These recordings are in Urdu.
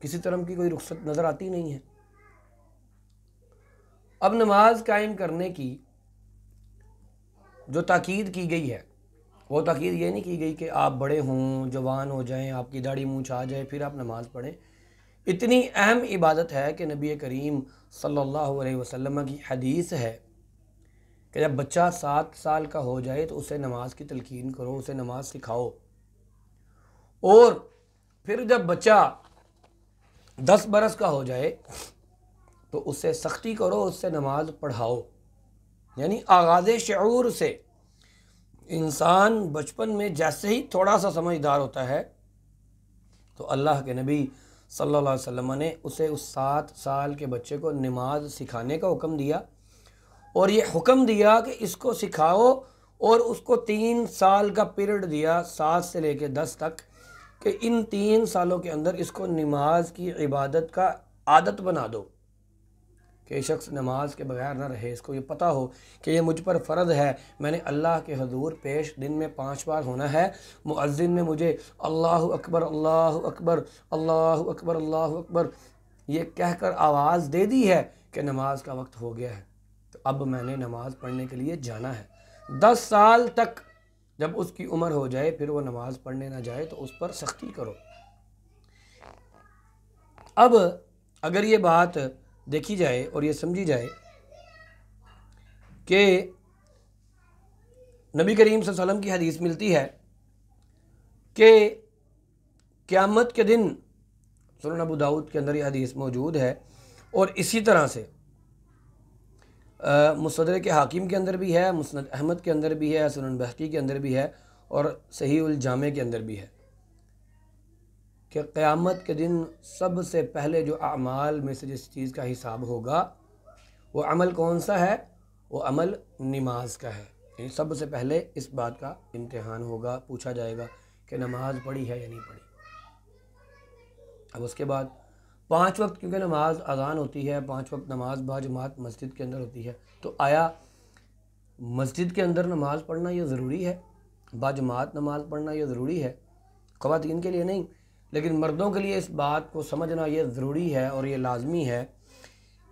کسی طرح کی کوئی رخصت نظر آتی نہیں ہے۔ اب نماز قائم کرنے کی جو تاکید کی گئی ہے وہ تاکید یہ نہیں کی گئی کہ آپ بڑے ہوں، جوان ہو جائیں، آپ کی داڑھی مونچھ آ جائے پھر آپ نماز پڑھیں۔ اتنی اہم عبادت ہے کہ نبی کریم صلی اللہ علیہ وسلم کی حدیث ہے کہ جب بچہ 7 سال کا ہو جائے تو اسے نماز کی تلقین کرو، اسے نماز سکھاؤ، اور پھر جب بچہ 10 برس کا ہو جائے تو اس سے سختی کرو، اس سے نماز پڑھاؤ۔ یعنی آغاز شعور سے انسان بچپن میں جیسے ہی تھوڑا سا سمجھدار ہوتا ہے تو اللہ کے نبی صلی اللہ علیہ وسلم نے اسے اس 7 سال کے بچے کو نماز سکھانے کا حکم دیا، اور یہ حکم دیا کہ اس کو سکھاؤ، اور اس کو 3 سال کا پیریڈ دیا، 7 سے لے کے 10 تک، کہ ان 3 سالوں کے اندر اس کو نماز کی عبادت کا عادت بنا دو کہ یہ شخص نماز کے بغیر نہ رہے، اس کو یہ پتہ ہو کہ یہ مجھ پر فرض ہے، میں نے اللہ کے حضور پیش دن میں 5 بار ہونا ہے، مؤذن نے مجھے اللہ اکبر اللہ اکبر اللہ اکبر اللہ اکبر یہ کہہ کر آواز دے دی ہے کہ نماز کا وقت ہو گیا ہے، تو اب میں نے نماز پڑھنے کے لیے جانا ہے۔ 10 سال تک جب اس کی عمر ہو جائے پھر وہ نماز پڑھنے نہ جائے تو اس پر سختی کرو۔ اب اگر یہ بات دیکھی جائے اور یہ سمجھی جائے کہ نبی کریم صلی اللہ علیہ وسلم کی حدیث ملتی ہے کہ قیامت کے دن، سنن ابو داؤد کے اندر یہ حدیث موجود ہے، اور اسی طرح سے مستدرک حاکم کے اندر بھی ہے، مسند احمد کے اندر بھی ہے، سنن بہقی کے اندر بھی ہے، اور صحیح الجامع کے اندر بھی ہے کہ قیامت کے دن سب سے پہلے جو اعمال میں سے جس چیز کا حساب ہوگا وہ عمل کون سا ہے؟ وہ عمل نماز کا ہے۔ یعنی سب سے پہلے اس بات کا امتحان ہوگا، پوچھا جائے گا کہ نماز پڑھی ہے یا نہیں پڑھی۔ اب اس کے بعد 5 وقت، کیونکہ نماز اذان ہوتی ہے، 5 وقت نماز باجماعت مسجد کے اندر ہوتی ہے، تو آیا مسجد کے اندر نماز پڑھنا یہ ضروری ہے؟ باجماعت نماز پڑھنا یہ ضروری ہے؟ خواتین کے لیے نہیں، لیکن مردوں کے لیے اس بات کو سمجھنا یہ ضروری ہے اور یہ لازمی ہے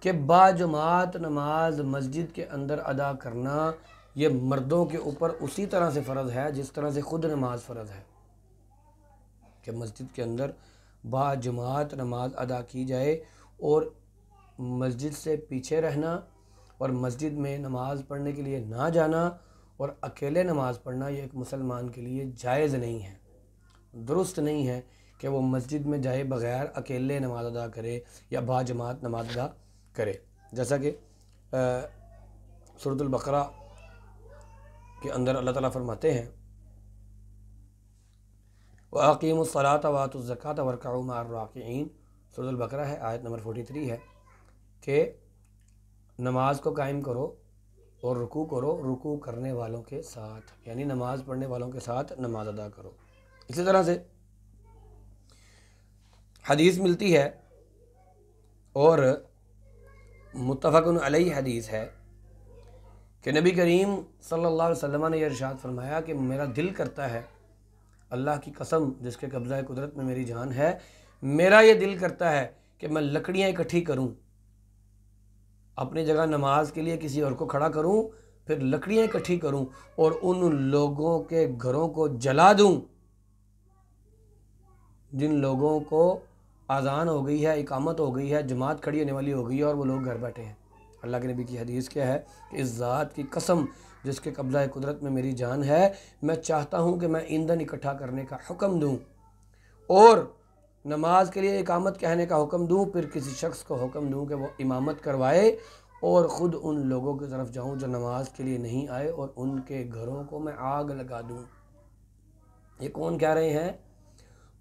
کہ باجماعت نماز مسجد کے اندر ادا کرنا یہ مردوں کے اوپر اسی طرح سے فرض ہے جس طرح سے خود نماز فرض ہے، کہ مسجد کے اندر باجماعت نماز ادا کی جائے، اور مسجد سے پیچھے رہنا اور مسجد میں نماز پڑھنے کے لیے نہ جانا اور اکیلے نماز پڑھنا یہ ایک مسلمان کے لیے جائز نہیں ہے، درست نہیں ہے کہ وہ مسجد میں جائے بغیر اکیلے نماز ادا کرے یا باجماعت نماز ادا کرے، جیسا کہ سورۃ البقرہ کے اندر اللہ تعالیٰ فرماتے ہیں وَأَقِيمُوا الصَّلَاةَ وَآتُوا الزَّكَاةَ وَارْكَعُوا مَعَ الرَّاكِعِينَ، سورۃ البقرہ ہے، آیت نمبر 43 ہے کہ نماز کو قائم کرو اور رکوع کرو، رکوع کرنے والوں کے ساتھ، یعنی نماز پڑھنے والوں کے ساتھ نماز ادا کرو۔ اسی طرح سے حدیث ملتی ہے اور متفق علیہ حدیث ہے کہ نبی کریم صلی اللہ علیہ وسلم نے یہ ارشاد فرمایا کہ میرا دل کرتا ہے، اللہ کی قسم جس کے قبضہ قدرت میں میری جان ہے، میرا یہ دل کرتا ہے کہ میں لکڑیاں اکٹھی کروں، اپنی جگہ نماز کے لیے کسی اور کو کھڑا کروں، پھر لکڑیاں اکٹھی کروں اور ان لوگوں کے گھروں کو جلا دوں جن لوگوں کو اذان ہو گئی ہے، اقامت ہو گئی ہے، جماعت کھڑی ہونے والی ہو گئی ہے اور وہ لوگ گھر بیٹھے ہیں۔ اللہ کے نبی کی حدیث کیا ہے کہ اس ذات کی قسم جس کے قبضہ قدرت میں میری جان ہے، میں چاہتا ہوں کہ میں ایندھن اکٹھا کرنے کا حکم دوں اور نماز کے لیے اقامت کہنے کا حکم دوں، پھر کسی شخص کو حکم دوں کہ وہ امامت کروائے اور خود ان لوگوں کی طرف جاؤں جو نماز کے لیے نہیں آئے اور ان کے گھروں کو میں آگ لگا دوں۔ یہ کون کہہ رہے ہیں؟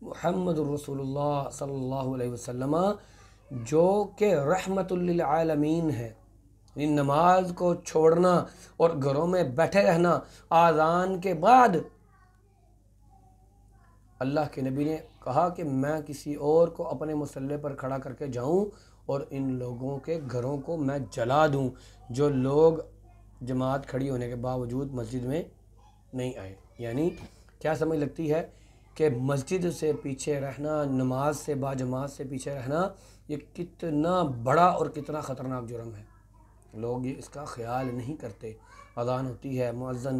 محمد الرسول اللہ صلی اللہ علیہ وسلم، جو کہ رحمت للعالمین ہے۔ یعنی نماز کو چھوڑنا اور گھروں میں بیٹھے رہنا آذان کے بعد، اللہ کے نبی نے کہا کہ میں کسی اور کو اپنے مصلی پر کھڑا کر کے جاؤں اور ان لوگوں کے گھروں کو میں جلا دوں جو لوگ جماعت کھڑی ہونے کے باوجود مسجد میں نہیں آئے۔ یعنی کیا سمجھ لگتی ہے کہ مسجد سے پیچھے رہنا، نماز سے باجماعت سے پیچھے رہنا، یہ کتنا بڑا اور کتنا خطرناک جرم ہے۔ لوگ اس کا خیال نہیں کرتے۔ اذان ہوتی ہے، مؤذن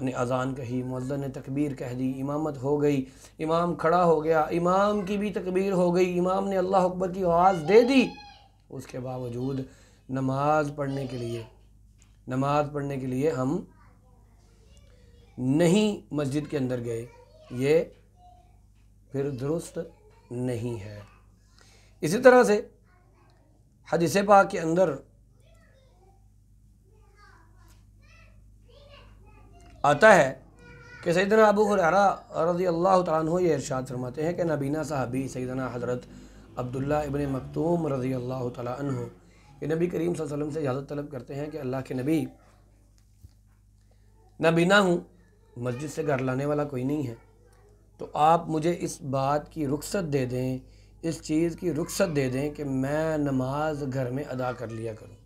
نے اذان کہی، مؤذن نے تکبیر کہہ دی، امامت ہو گئی، امام کھڑا ہو گیا، امام کی بھی تکبیر ہو گئی، امام نے اللہ اکبر کی آواز دے دی، اس کے باوجود نماز پڑھنے کے لیے ہم نہیں مسجد کے اندر گئے، یہ پھر درست نہیں ہے۔ اسی طرح سے حدیث پاک کے اندر آتا ہے کہ سیدنا ابو ہریرہ رضی اللہ تعالیٰ عنہ یہ ارشاد فرماتے ہیں کہ نابینا صحابی سیدنا حضرت عبداللہ ابن مکتوم رضی اللہ تعالیٰ عنہ یہ نبی کریم صلی اللہ علیہ وسلم سے اجازت طلب کرتے ہیں کہ اللہ کے نبی، نابینا ہوں، مسجد سے گھر لانے والا کوئی نہیں ہے، تو آپ مجھے اس بات کی رخصت دے دیں، اس چیز کی رخصت دے دیں کہ میں نماز گھر میں ادا کر لیا کروں۔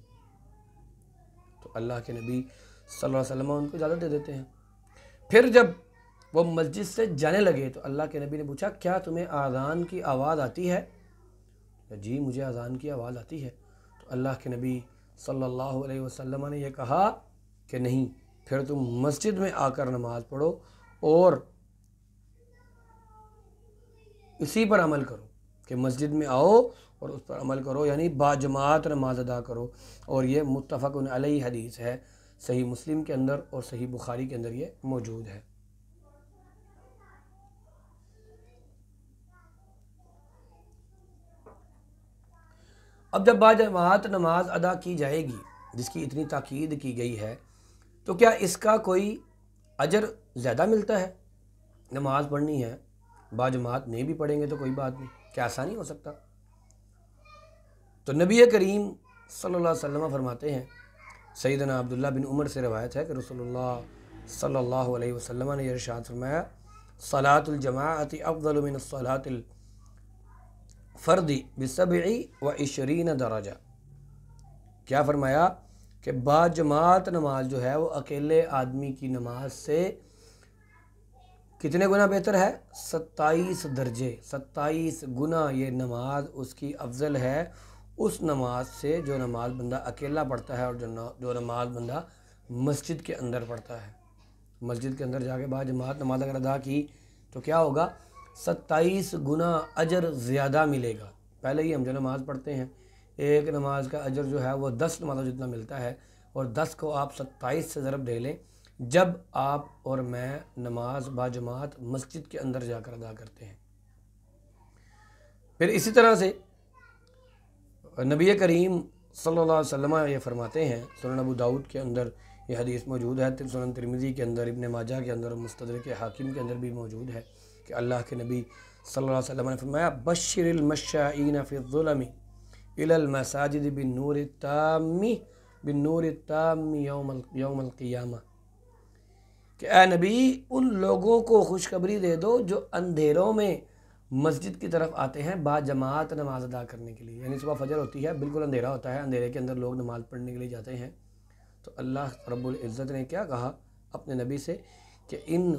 تو اللہ کے نبی صلی اللہ علیہ وسلم ان کو اجازت دے دیتے ہیں۔ پھر جب وہ مسجد سے جانے لگے تو اللہ کے نبی نے پوچھا کیا تمہیں اذان کی آواز آتی ہے؟ جی مجھے اذان کی آواز آتی ہے۔ تو اللہ کے نبی صلی اللہ علیہ وسلم نے یہ کہا کہ نہیں، پھر تم مسجد میں آ کر نماز پڑھو اور اسی پر عمل کرو کہ مسجد میں آؤ اور اس پر عمل کرو، یعنی باجماعت نماز ادا کرو۔ اور یہ متفق علیہ حدیث ہے، صحیح مسلم کے اندر اور صحیح بخاری کے اندر یہ موجود ہے۔ اب جب باجماعت نماز ادا کی جائے گی جس کی اتنی تاکید کی گئی ہے، تو کیا اس کا کوئی اجر زیادہ ملتا ہے؟ نماز پڑھنی ہے، باجماعت نہیں بھی پڑھیں گے تو کوئی بات نہیں، کیا ایسا نہیں ہو سکتا؟ تو نبی کریم صلی اللہ علیہ وسلم فرماتے ہیں، سیدنا عبداللہ بن عمر سے روایت ہے کہ رسول اللہ صلی اللہ علیہ وسلم نے یہ ارشاد فرمایا، صلاۃ الجماعت افضل من الصلاۃ الفرد ب27 درجہ۔ کیا فرمایا کہ باجماعت نماز جو ہے وہ اکیلے آدمی کی نماز سے کتنے گنا بہتر ہے؟ 27 درجے، 27 گنا یہ نماز اس کی افضل ہے اس نماز سے جو نماز بندہ اکیلا پڑھتا ہے اور جو نماز بندہ مسجد کے اندر پڑھتا ہے۔ مسجد کے اندر جا کے باجماعت نماز اگر ادا کی تو کیا ہوگا؟ 27 گنا اجر زیادہ ملے گا۔ پہلے ہی ہم جو نماز پڑھتے ہیں ایک نماز کا اجر جو ہے وہ 10 نمازوں جتنا ملتا ہے، اور 10 کو آپ 27 سے ضرب دے لیں جب آپ اور میں نماز باجماعت مسجد کے اندر جا کر ادا کرتے ہیں۔ پھر اسی طرح سے نبی کریم صلی اللہ علیہ وسلم یہ فرماتے ہیں، سنن ابو داؤد کے اندر یہ حدیث موجود ہے، سنن ترمذی کے اندر، ابن ماجہ کے اندر، مستدرک حاکم کے اندر بھی موجود ہے کہ اللہ کے نبی صلی اللہ علیہ وسلم نے فرمایا، بشر المشائین فی الظلم الی المساجد بالنور التام یوم القیامہ، کہ اے نبی ان لوگوں کو خوشخبری دے دو جو اندھیروں میں مسجد کی طرف آتے ہیں باجماعت نماز ادا کرنے کے لیے، یعنی صبح فجر ہوتی ہے، بالکل اندھیرا ہوتا ہے، اندھیرے کے اندر لوگ نماز پڑھنے کے لیے جاتے ہیں، تو اللہ رب العزت نے کیا کہا اپنے نبی سے کہ ان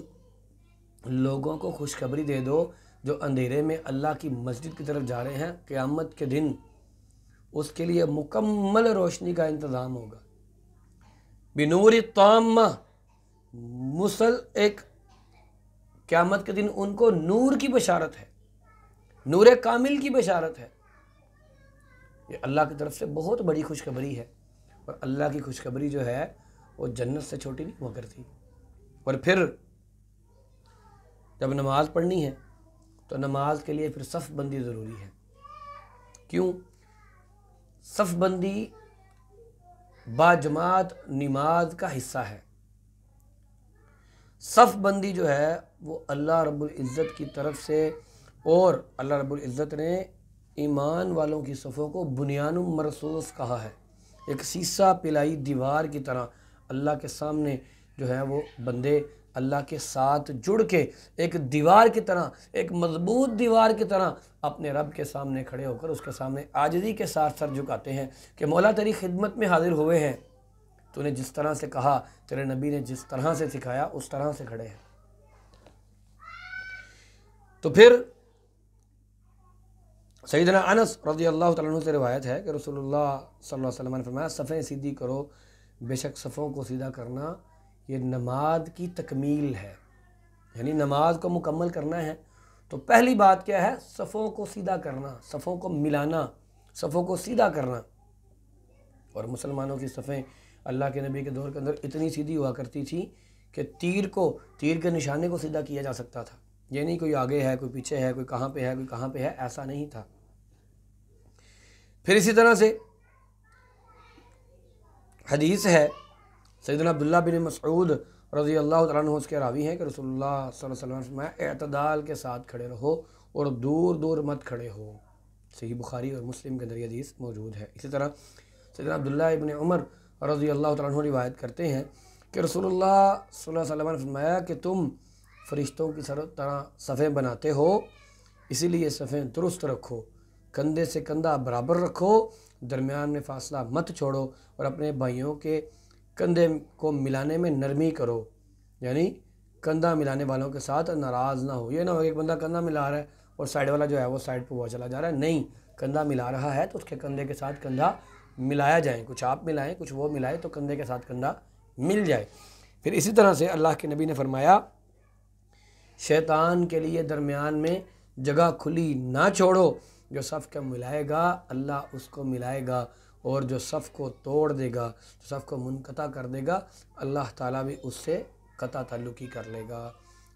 لوگوں کو خوشخبری دے دو جو اندھیرے میں اللہ کی مسجد کی طرف جا رہے ہیں، قیامت کے دن اس کے لیے مکمل روشنی کا انتظام ہوگا۔ بنور تامہ، ایک قیامت کے دن ان کو نور کی بشارت ہے، نور کامل کی بشارت ہے۔ یہ اللہ کی طرف سے بہت بڑی خوشخبری ہے، اور اللہ کی خوشخبری جو ہے وہ جنت سے چھوٹی نہیں ہوا کرتی۔ اور پھر جب نماز پڑھنی ہے تو نماز کے لیے پھر صف بندی ضروری ہے۔ کیوں؟ صف بندی باجماعت نماز کا حصہ ہے۔ صف بندی جو ہے وہ اللہ رب العزت کی طرف سے، اور اللہ رب العزت نے ایمان والوں کی صفوں کو بنیان مرصوص کہا ہے، ایک سیسہ پلائی دیوار کی طرح اللہ کے سامنے جو ہے وہ بندے اللہ کے ساتھ جڑ کے ایک دیوار کی طرح، ایک مضبوط دیوار کی طرح اپنے رب کے سامنے کھڑے ہو کر اس کے سامنے عاجزی کے ساتھ سر جھکاتے ہیں کہ مولا تیری خدمت میں حاضر ہوئے ہیں، تو نے جس طرح سے کہا، تیرے نبی نے جس طرح سے سکھایا اس طرح سے کھڑے ہیں۔ تو پھر سیدنا انس رضی اللہ تعالیٰ عنہ سے روایت ہے کہ رسول اللہ صلی اللہ علیہ وسلم نے فرمایا صفیں سیدھی کرو، بے شک صفوں کو سیدھا کرنا یہ نماز کی تکمیل ہے، یعنی نماز کو مکمل کرنا ہے تو پہلی بات کیا ہے؟ صفوں کو سیدھا کرنا، صفوں کو ملانا، صفوں کو سیدھا کرنا۔ اور مسلمانوں کی صفیں اللہ کے نبی کے دور کے اندر اتنی سیدھی ہوا کرتی تھی کہ تیر کے نشانے کو سیدھا کیا جا سکتا تھا، یہ نہیں کوئی آگے ہے کوئی پیچھے ہے، کوئی کہاں پہ ہے کوئی کہاں پہ ہے، ایسا نہیں تھا۔ پھر اسی طرح سے حدیث ہے سیدنا عبداللہ بن مسعود رضی اللہ تعالیٰ عنہ اس کے راوی ہیں کہ رسول اللہ صلی اللہ علیہ وسلم نے فرمایا اعتدال کے ساتھ کھڑے رہو اور دور دور مت کھڑے ہو۔ صحیح بخاری اور مسلم کے اندر یہ حدیث موجود ہے۔ اسی طرح سیدنا عبداللہ ابن عمر رضی اللہ تعالیٰ عنہ روایت کرتے ہیں کہ رسول اللہ صلی اللہ علیہ وسلم نے فرمایا کہ تم فرشتوں کی طرح صفیں بناتے ہو، اسی لیے صفیں درست رکھو، کندھے سے کندھا برابر رکھو، درمیان میں فاصلہ مت چھوڑو اور اپنے بھائیوں کے کندھے کو ملانے میں نرمی کرو، یعنی کندھا ملانے والوں کے ساتھ ناراض نہ ہو۔ یہ نہ ہو کہ ایک بندہ کندھا ملا رہا ہے اور سائیڈ والا جو ہے وہ سائیڈ پہ ہوا چلا جا رہا ہے، نہیں، کندھا ملا رہا ہے تو اس کے کندھے کے ساتھ کندھا ملایا جائے، کچھ آپ ملائیں کچھ وہ ملائے تو کندھے کے ساتھ کندھا مل جائے۔ پھر اسی طرح سے اللہ کے نبی نے فرمایا شیطان کے لیے درمیان میں جگہ کھلی نہ چھوڑو، جو صف کو ملائے گا اللہ اس کو ملائے گا، اور جو صف کو توڑ دے گا، جو صف کو منقطع کر دے گا، اللہ تعالیٰ بھی اس سے قطع تعلقی کر لے گا۔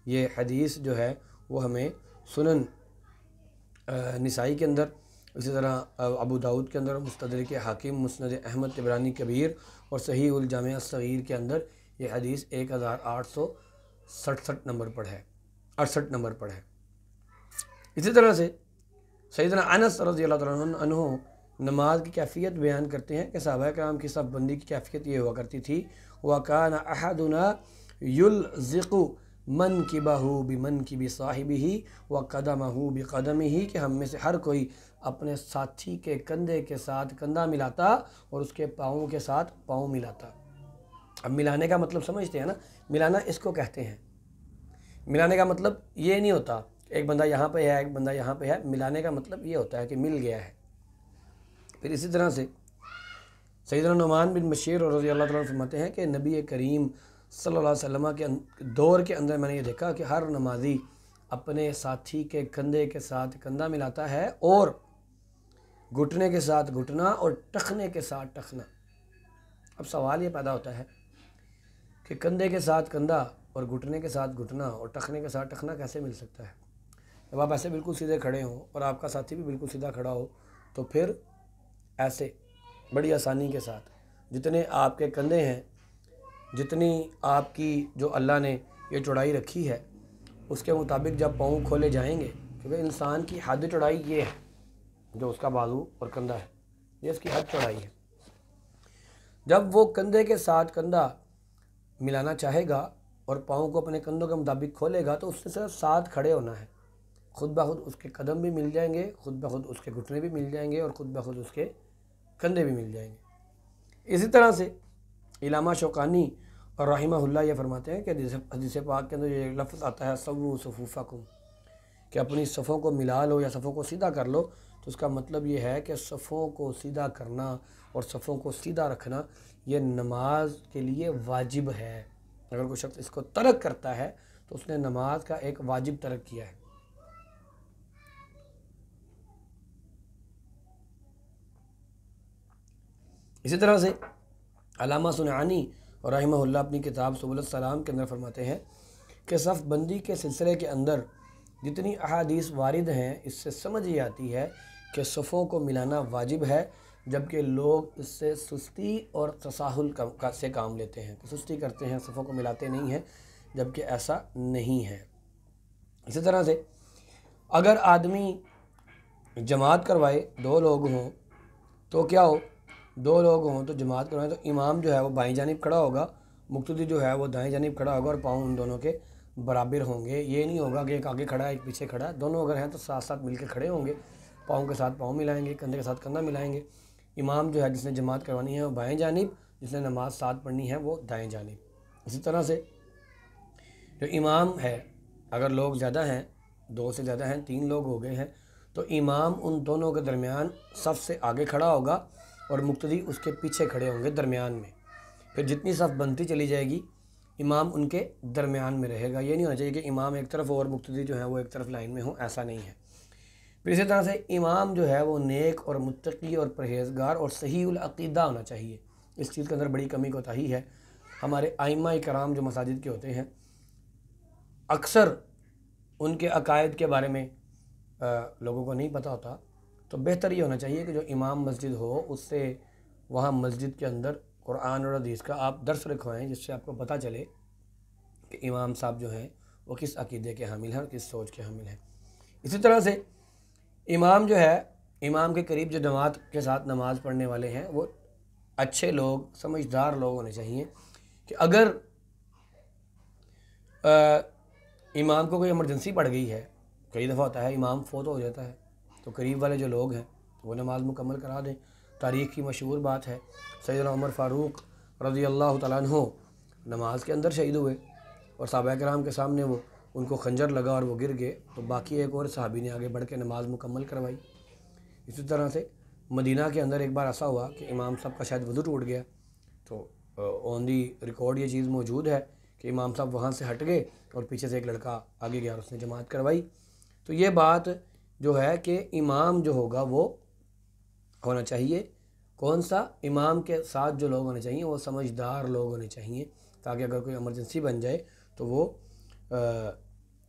یہ حدیث جو ہے وہ ہمیں سنن نسائی کے اندر، اسی طرح ابو داؤد کے اندر، مستدرک حاکم، مسند احمد طبرانی کبیر اور صحیح الجامع الصغیر کے اندر یہ حدیث 1867 نمبر پر ہے، 68 نمبر پر ہے۔ اسی طرح سے سیدنا انس رضی اللہ تعالیٰ عنہ نماز کی کیفیت بیان کرتے ہیں کہ صحابہ کرام کی صف بندی کی کیفیت یہ ہوا کرتی تھی وَكَانَ أَحَدُنَا يُلْزِقُ مَنْكِبَهُ بِمَنْكِبِ صَاحِبِهِ وَقَدَمَهُ بِقَدَمِهِ کہ ہم میں سے ہر کوئی اپنے ساتھی کے کندھے کے ساتھ کندھا ملاتا اور اس کے پاؤں کے ساتھ پاؤں ملاتا۔ اب ملانے کا مطلب سمجھتے ہیں نا، ملانا اس کو کہتے ہیں۔ ملانے کا مطلب یہ نہیں ہوتا ایک بندہ یہاں پہ ہے ایک بندہ یہاں پہ ہے، ملانے کا مطلب یہ ہوتا ہے کہ مل گیا ہے۔ پھر اسی طرح سے سیدنا نعمان بن بشیر رضی اللہ تعالیٰ عنہ فرماتے ہیں کہ نبی کریم صلی اللہ علیہ وسلم کے دور کے اندر میں نے یہ دیکھا کہ ہر نمازی اپنے ساتھی کے کندھے کے ساتھ کندھا ملاتا ہے اور گھٹنے کے ساتھ گھٹنا اور ٹخنے کے ساتھ ٹخنا۔ اب سوال یہ پیدا ہوتا ہے کہ کندھے کے ساتھ کندھا اور گھٹنے کے ساتھ گھٹنا اور ٹخنے کے ساتھ ٹخنا کیسے مل سکتا ہے؟ جب آپ ایسے بالکل سیدھے کھڑے ہوں اور آپ کا ساتھی بھی بالکل سیدھا کھڑا ہو تو پھر ایسے بڑی آسانی کے ساتھ جتنے آپ کے کندھے ہیں، جتنی آپ کی جو اللہ نے یہ چوڑائی رکھی ہے اس کے مطابق جب پاؤں کھولے جائیں گے، کیونکہ انسان کی حد چوڑائی یہ ہے، جو اس کا بازو اور کندھا ہے یہ اس کی حد چوڑائی ہے۔ جب وہ کندھے کے ساتھ کندھا ملانا چاہے گا اور پاؤں کو اپنے کندھوں کے مطابق کھولے گا تو اس سے صرف ساتھ کھڑے ہونا ہے، خود بخود اس کے قدم بھی مل جائیں گے، خود بخود اس کے گھٹنے بھی مل جائیں گے اور خود بخود اس کے کندھے بھی مل جائیں گے۔ اسی طرح سے علامہ شوکانی اور رحمہ اللہ یہ فرماتے ہیں کہ حدیث پاک کے اندر یہ لفظ آتا ہے سووا صفوفکم، کہ اپنی صفوں کو ملا لو یا صفوں کو سیدھا کر لو، تو اس کا مطلب یہ ہے کہ صفوں کو سیدھا کرنا اور صفوں کو سیدھا رکھنا یہ نماز کے لیے واجب ہے۔ اگر کوئی شخص اس کو ترک کرتا ہے تو اس نے نماز کا ایک واجب ترک کیا ہے۔ اسی طرح سے علامہ صنعانی اور رحمہ اللہ اپنی کتاب سبل السلام کے اندر فرماتے ہیں کہ صف بندی کے سلسلے کے اندر جتنی احادیث وارد ہیں اس سے سمجھ یہ آتی ہے کہ صفوں کو ملانا واجب ہے، جبکہ لوگ اس سے سستی اور تساہل سے کام لیتے ہیں، سستی کرتے ہیں، صفوں کو ملاتے نہیں ہیں، جبکہ ایسا نہیں ہے۔ اسی طرح سے اگر آدمی جماعت کروائے، دو لوگ ہوں تو کیا ہو، دو لوگ ہوں تو جماعت کروائیں تو امام جو ہے وہ بائیں جانب کھڑا ہوگا، مقتدی جو ہے وہ دائیں جانب کھڑا ہوگا اور پاؤں ان دونوں کے برابر ہوں گے۔ یہ نہیں ہوگا کہ ایک آگے کھڑا ہے ایک پیچھے کھڑا ہے، دونوں اگر ہیں تو ساتھ ساتھ مل کے کھڑے ہوں گے، پاؤں کے ساتھ پاؤں ملائیں گے، کندھے کے ساتھ کندھا ملائیں گے۔ امام جو ہے جس نے جماعت کروانی ہے وہ بائیں جانب، جس نے نماز ساتھ پڑھنی ہے وہ دائیں جانب۔ اسی طرح سے جو امام ہے اگر لوگ زیادہ ہیں 2 سے زیادہ ہیں، 3 لوگ ہو گئے ہیں، تو امام ان دونوں کے درمیان صف سے آگے کھڑا ہوگا اور مقتدی اس کے پیچھے کھڑے ہوں گے درمیان میں۔ پھر جتنی صف بنتی چلی جائے گی امام ان کے درمیان میں رہے گا۔ یہ نہیں ہونا چاہیے کہ امام ایک طرف اور مقتدی جو ہے وہ ایک طرف لائن میں ہوں، ایسا نہیں ہے۔ پھر اسی طرح سے امام جو ہے وہ نیک اور متقی اور پرہیزگار اور صحیح العقیدہ ہونا چاہیے۔ اس چیز کے اندر بڑی کمی کوتاہی ہے۔ ہمارے ائمہ کرام جو مساجد کے ہوتے ہیں، اکثر ان کے عقائد کے بارے میں لوگوں کو نہیں پتہ ہوتا، تو بہتر یہ ہونا چاہیے کہ جو امام مسجد ہو اس سے وہاں مسجد کے اندر قرآن اور حدیث کا آپ درس رکھوائیں، جس سے آپ کو پتہ چلے کہ امام صاحب جو ہیں وہ کس عقیدے کے حامل ہیں اور کس سوچ کے حامل ہیں۔ اسی طرح سے امام جو ہے، امام کے قریب جو جماعت کے ساتھ نماز پڑھنے والے ہیں وہ اچھے لوگ، سمجھدار لوگ ہونے چاہیے کہ اگر امام کو کوئی ایمرجنسی پڑ گئی ہے، کئی دفعہ ہوتا ہے امام فوت ہو جاتا ہے، تو قریب والے جو لوگ ہیں وہ نماز مکمل کرا دیں۔ تاریخ کی مشہور بات ہے، سیدنا عمر فاروق رضی اللہ تعالیٰ عنہ نماز کے اندر شہید ہوئے اور صحابہ کرام کے سامنے وہ ان کو خنجر لگا اور وہ گر گئے، تو باقی ایک اور صحابی نے آگے بڑھ کے نماز مکمل کروائی۔ اسی طرح سے مدینہ کے اندر ایک بار ایسا ہوا کہ امام صاحب کا شاید وضو ٹوٹ گیا، تو آن دی ریکارڈ یہ چیز موجود ہے کہ امام صاحب وہاں سے ہٹ گئے اور پیچھے سے ایک لڑکا آگے گیا اور اس نے جماعت کروائی۔ تو یہ بات جو ہے کہ امام جو ہوگا وہ ہونا چاہیے، کون سا؟ امام کے ساتھ جو لوگ ہونے چاہیے وہ سمجھدار لوگ ہونے چاہیے، تاکہ اگر کوئی ایمرجنسی بن جائے تو وہ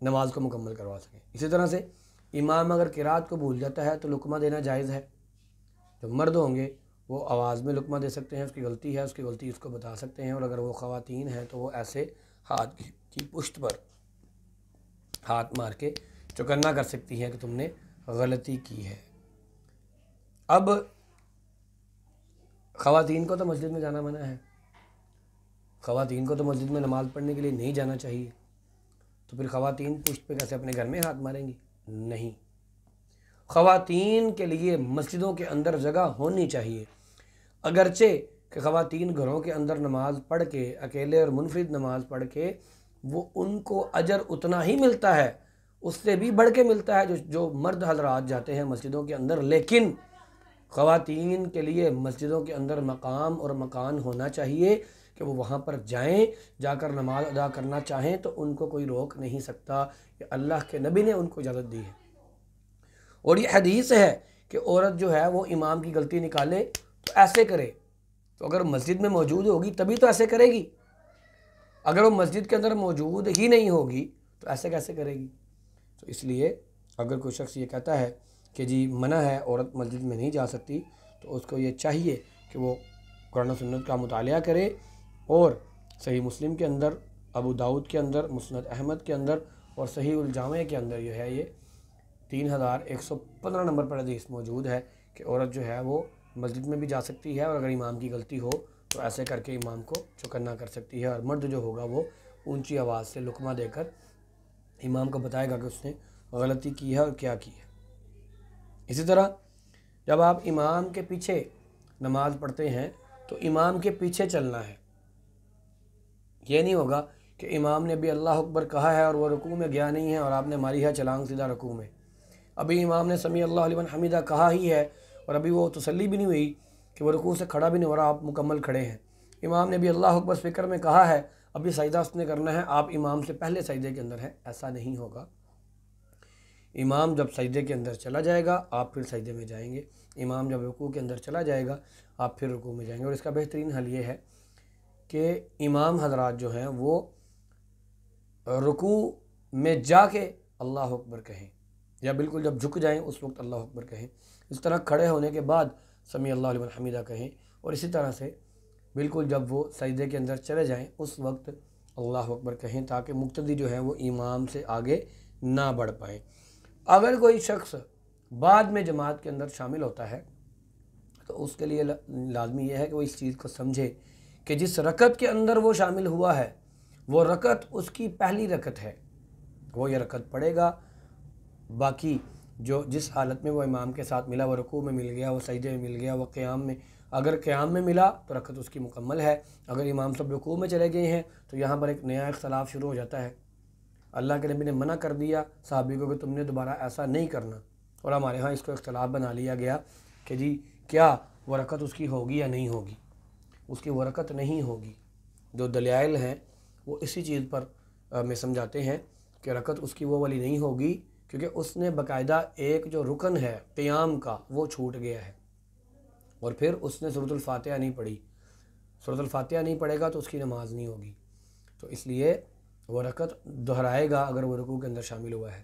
نماز کو مکمل کروا سکیں۔ اسی طرح سے امام اگر قرات کو بھول جاتا ہے تو لقمہ دینا جائز ہے۔ جو مرد ہوں گے وہ آواز میں لقمہ دے سکتے ہیں، اس کی غلطی ہے، اس کی غلطی اس کو بتا سکتے ہیں، اور اگر وہ خواتین ہیں تو وہ ایسے ہاتھ کی پشت پر ہاتھ مار کے چوکنا کر سکتی ہیں کہ تم نے غلطی کی ہے۔ اب خواتین کو تو مسجد میں جانا منع ہے، خواتین کو تو مسجد میں نماز پڑھنے کے لیے نہیں جانا چاہیے، تو پھر خواتین پشت پہ کیسے اپنے گھر میں ہاتھ ماریں گی؟ نہیں، خواتین کے لیے مسجدوں کے اندر جگہ ہونی چاہیے، اگرچہ کہ خواتین گھروں کے اندر نماز پڑھ کے اکیلے اور منفرد نماز پڑھ کے وہ ان کو اجر اتنا ہی ملتا ہے، اس سے بھی بڑھ کے ملتا ہے جو مرد حضرات جاتے ہیں مسجدوں کے اندر، لیکن خواتین کے لیے مسجدوں کے اندر مقام اور مکان ہونا چاہیے کہ وہ وہاں پر جائیں، جا کر نماز ادا کرنا چاہیں تو ان کو کوئی روک نہیں سکتا، کہ اللہ کے نبی نے ان کو اجازت دی ہے۔ اور یہ حدیث ہے کہ عورت جو ہے وہ امام کی غلطی نکالے تو ایسے کرے، تو اگر مسجد میں موجود ہوگی تبھی تو ایسے کرے گی، اگر وہ مسجد کے اندر موجود ہی نہیں ہوگی تو ایسے کیسے کرے گی؟ تو اس لیے اگر کوئی شخص یہ کہتا ہے کہ جی منع ہے عورت مسجد میں نہیں جا سکتی، تو اس کو یہ چاہیے کہ وہ قرآن و سنت کا مطالعہ کرے، اور صحیح مسلم کے اندر، ابو داؤد کے اندر، مسند احمد کے اندر اور صحیح الجامع کے اندر جو ہے یہ 3115 نمبر پر حدیث موجود ہے کہ عورت جو ہے وہ مسجد میں بھی جا سکتی ہے، اور اگر امام کی غلطی ہو تو ایسے کر کے امام کو چوکنا کر سکتی ہے، اور مرد جو ہوگا وہ اونچی آواز سے لقمہ دے کر امام کو بتائے گا کہ اس نے غلطی کی ہے اور کیا کی ہے۔ اسی طرح جب آپ امام کے پیچھے نماز پڑھتے ہیں تو امام کے پیچھے چلنا ہے، یہ نہیں ہوگا کہ امام نے بھی اللہ اکبر کہا ہے اور وہ رکوع میں گیا نہیں ہے اور آپ نے ماری ہے چھلانگ سیدھا رکوع میں، ابھی امام نے سمیع اللہ لمن حمیدہ کہا ہی ہے اور ابھی وہ تسلی بھی نہیں ہوئی کہ وہ رکوع سے کھڑا بھی نہیں ہو رہا، آپ مکمل کھڑے ہیں، امام نے بھی اللہ اکبر فکر میں کہا ہے، ابھی سجدہ اس نے کرنا ہے، آپ امام سے پہلے سجدے کے اندر ہیں، ایسا نہیں ہوگا۔ امام جب سجدے کے اندر چلا جائے گا آپ پھر سجدے میں جائیں گے، امام جب رکوع کے اندر چلا جائے گا آپ پھر رکوع میں جائیں گے، اور اس کا بہترین حل یہ ہے کہ امام حضرات جو ہیں وہ رکوع میں جا کے اللہ اکبر کہیں، یا بالکل جب جھک جائیں اس وقت اللہ اکبر کہیں، اس طرح کھڑے ہونے کے بعد سمیع اللہ لمن حمیدہ کہیں، اور اسی طرح سے بالکل جب وہ سجدے کے اندر چلے جائیں اس وقت اللہ اکبر کہیں، تاکہ مقتدی جو ہے وہ امام سے آگے نہ بڑھ پائیں۔ اگر کوئی شخص بعد میں جماعت کے اندر شامل ہوتا ہے تو اس کے لیے لازمی یہ ہے کہ وہ اس چیز کو سمجھے کہ جس رکعت کے اندر وہ شامل ہوا ہے وہ رکعت اس کی پہلی رکعت ہے، وہ یہ رکعت پڑھے گا، باقی جو جس حالت میں وہ امام کے ساتھ ملا، وہ رکوع میں مل گیا، وہ سجدے میں مل گیا، وہ قیام میں، اگر قیام میں ملا تو رکعت اس کی مکمل ہے، اگر امام صاحب رکوع میں چلے گئے ہیں تو یہاں پر ایک نیا اختلاف شروع ہو جاتا ہے اللہ کے نبی نے منع کر دیا صحابی کو کہ تم نے دوبارہ ایسا نہیں کرنا، اور ہمارے ہاں اس کو اختلاف بنا لیا گیا کہ جی کیا وہ رکعت اس کی ہوگی یا نہیں ہوگی۔ اس کی وہ رکعت نہیں ہوگی۔ جو دلائل ہیں وہ اسی چیز پر میں سمجھاتے ہیں کہ رکعت اس کی وہ والی نہیں ہوگی، کیونکہ اس نے باقاعدہ ایک جو رکن ہے قیام کا وہ چھوٹ گیا ہے، اور پھر اس نے سورۃ الفاتحہ نہیں پڑھی۔ سورۃ الفاتحہ نہیں پڑھے گا تو اس کی نماز نہیں ہوگی، تو اس لیے وہ رکعت دہرائے گا اگر وہ رکوع کے اندر شامل ہوا ہے۔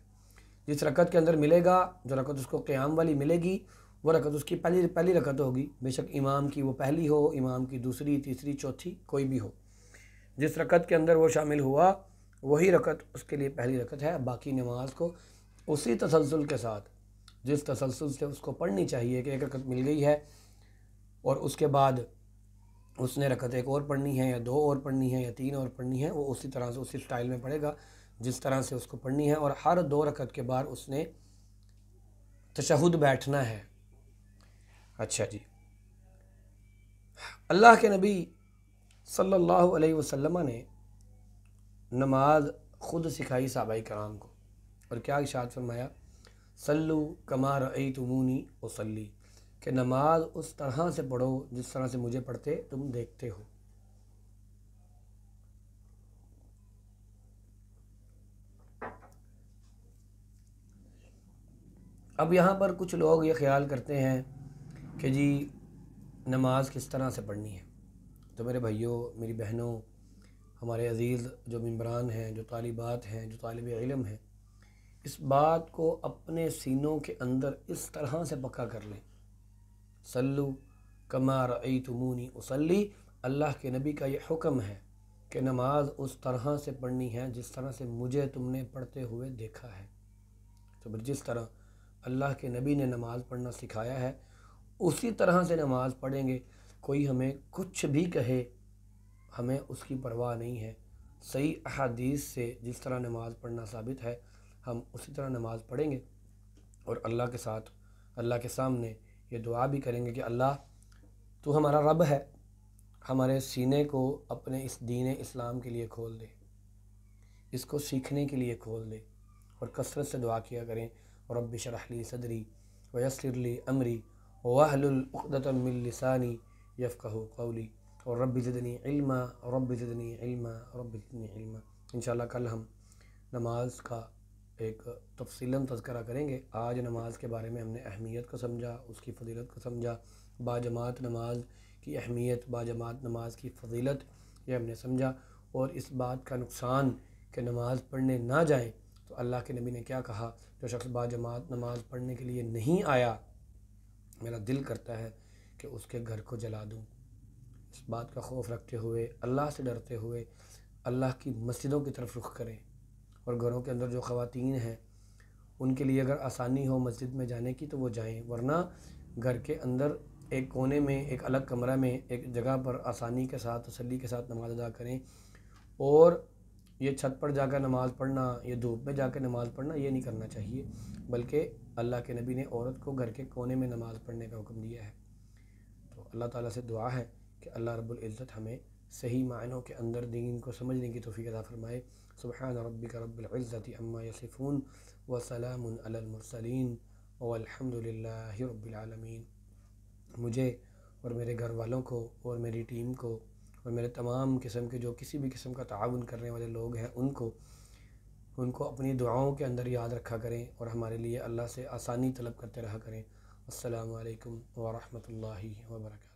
جس رکعت کے اندر ملے گا، جو رکعت اس کو قیام والی ملے گی، وہ رکعت اس کی پہلی رکعت ہوگی، بے شک امام کی وہ پہلی ہو، امام کی دوسری، تیسری، چوتھی، کوئی بھی ہو۔ جس رکعت کے اندر وہ شامل ہوا وہی رکعت اس کے لیے پہلی رکعت ہے۔ باقی نماز کو اسی تسلسل کے ساتھ، جس تسلسل سے اس کو پڑھنی چاہیے کہ ایک رکعت مل گئی ہے اور اس کے بعد اس نے رکعت ایک اور پڑھنی ہے یا دو اور پڑھنی ہے یا تین اور پڑھنی ہے، وہ اسی طرح سے اسی سٹائل میں پڑھے گا جس طرح سے اس کو پڑھنی ہے، اور ہر 2 رکعت کے بعد اس نے تشہد بیٹھنا ہے۔ اچھا جی، اللہ کے نبی صلی اللہ علیہ وسلم نے نماز خود سکھائی صحابہ کرام کو، اور کیا ارشاد فرمایا؟ صلو کما رأیتمونی اصلی، کہ نماز اس طرح سے پڑھو جس طرح سے مجھے پڑھتے تم دیکھتے ہو۔ اب یہاں پر کچھ لوگ یہ خیال کرتے ہیں کہ جی نماز کس طرح سے پڑھنی ہے، تو میرے بھائیوں، میری بہنوں، ہمارے عزیز جو ممبران ہیں، جو طالبات ہیں، جو طالب علم ہیں، اس بات کو اپنے سینوں کے اندر اس طرح سے پکا کر لیں۔ صلو کما رأیتمونی اصلی، اللہ کے نبی کا یہ حکم ہے کہ نماز اس طرح سے پڑھنی ہے جس طرح سے مجھے تم نے پڑھتے ہوئے دیکھا ہے۔ تو پھر جس طرح اللہ کے نبی نے نماز پڑھنا سکھایا ہے اسی طرح سے نماز پڑھیں گے۔ کوئی ہمیں کچھ بھی کہے، ہمیں اس کی پرواہ نہیں ہے۔ صحیح احادیث سے جس طرح نماز پڑھنا ثابت ہے ہم اسی طرح نماز پڑھیں گے، اور اللہ کے ساتھ، اللہ کے سامنے یہ دعا بھی کریں گے کہ اللہ تو ہمارا رب ہے، ہمارے سینے کو اپنے اس دین اسلام کے لیے کھول دے، اس کو سیکھنے کے لیے کھول دے، اور کثرت سے دعا کیا کریں، رب اشرح لی صدری ویسر لی امری واحلل عقدۃ من لسانی یفقہوا قولی، اور رب زدنی علما، رب زدنی علما، رب زدنی علما۔ انشاءاللہ کل ہم نماز کا ایک تفصیلاً تذکرہ کریں گے۔ آج نماز کے بارے میں ہم نے اہمیت کو سمجھا، اس کی فضیلت کو سمجھا، باجماعت نماز کی اہمیت، باجماعت نماز کی فضیلت یہ ہم نے سمجھا، اور اس بات کا نقصان کہ نماز پڑھنے نہ جائیں تو اللہ کے نبی نے کیا کہا؟ جو شخص باجماعت نماز پڑھنے کے لیے نہیں آیا، میرا دل کرتا ہے کہ اس کے گھر کو جلا دوں۔ اس بات کا خوف رکھتے ہوئے، اللہ سے ڈرتے ہوئے اللہ کی مسجدوں کی طرف رخ کریں، اور گھروں کے اندر جو خواتین ہیں ان کے لیے اگر آسانی ہو مسجد میں جانے کی تو وہ جائیں، ورنہ گھر کے اندر ایک کونے میں، ایک الگ کمرہ میں، ایک جگہ پر آسانی کے ساتھ، تسلی کے ساتھ نماز ادا کریں۔ اور یہ چھت پر جا کر نماز پڑھنا، یہ دھوپ میں جا کے نماز پڑھنا، یہ نہیں کرنا چاہیے، بلکہ اللہ کے نبی نے عورت کو گھر کے کونے میں نماز پڑھنے کا حکم دیا ہے۔ تو اللہ تعالیٰ سے دعا ہے کہ اللہ رب العزت ہمیں صحیح معنوں کے اندر دین کو سمجھنے کی توفیق عطا فرمائے۔ سبحان ربک رب العزت عما یصفون وسلام علی المرسلین والحمد للہ رب العالمین۔ مجھے اور میرے گھر والوں کو اور میری ٹیم کو اور میرے تمام قسم کے جو کسی بھی قسم کا تعاون کرنے والے لوگ ہیں ان کو اپنی دعاؤں کے اندر یاد رکھا کریں، اور ہمارے لیے اللہ سے آسانی طلب کرتے رہا کریں۔ السلام علیکم ورحمۃ اللہ وبرکاتہ۔